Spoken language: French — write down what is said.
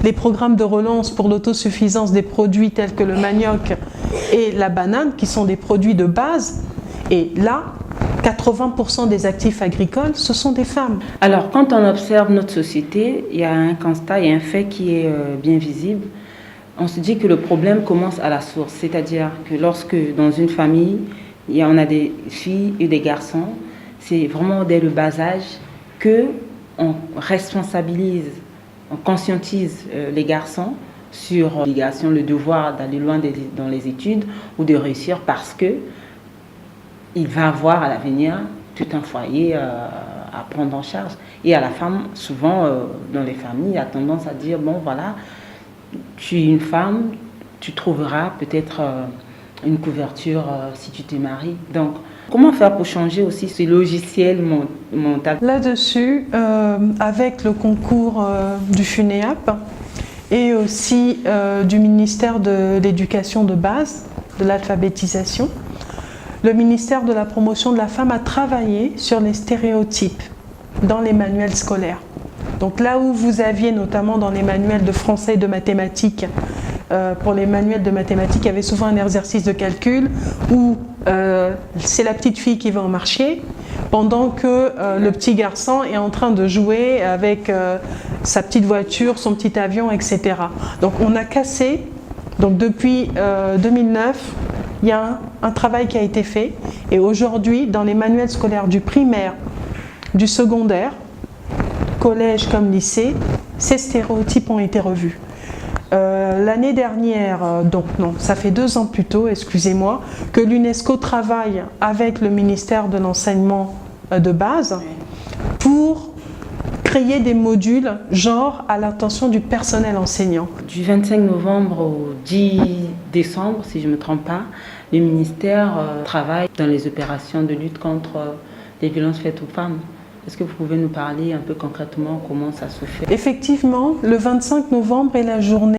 les programmes de relance pour l'autosuffisance des produits tels que le manioc et la banane, qui sont des produits de base. Et là, 80% des actifs agricoles, ce sont des femmes. Alors, quand on observe notre société, il y a un constat, il y a un fait qui est bien visible. On se dit que le problème commence à la source, c'est-à-dire que lorsque dans une famille, on a des filles et des garçons, c'est vraiment dès le bas âge qu'on responsabilise, on conscientise les garçons sur l'obligation, le devoir d'aller loin dans les études ou de réussir parce que il va avoir à l'avenir tout un foyer à prendre en charge. Et à la femme, souvent dans les familles, il y a tendance à dire, bon voilà, tu es une femme, tu trouveras peut-être une couverture si tu te maries. Donc, comment faire pour changer aussi ce logiciel mental? Là-dessus, avec le concours du FUNEAP et aussi du ministère de l'Éducation de base, de l'alphabétisation, le ministère de la Promotion de la Femme a travaillé sur les stéréotypes dans les manuels scolaires. Donc là où vous aviez notamment dans les manuels de français et de mathématiques, pour les manuels de mathématiques, il y avait souvent un exercice de calcul où c'est la petite fille qui va au marché pendant que le petit garçon est en train de jouer avec sa petite voiture, son petit avion, etc. Donc on a cassé, donc depuis 2009, il y a un travail qui a été fait et aujourd'hui, dans les manuels scolaires du primaire, du secondaire, collège comme lycée, ces stéréotypes ont été revus. L'année dernière, donc non, ça fait 2 ans plus tôt, excusez-moi, que l'UNESCO travaille avec le ministère de l'enseignement de base pour créer des modules genre à l'attention du personnel enseignant. Du 25 novembre au 10 décembre, si je ne me trompe pas, le ministère travaille dans les opérations de lutte contre les violences faites aux femmes. Est-ce que vous pouvez nous parler un peu concrètement comment ça se fait? Effectivement, le 25 novembre est la journée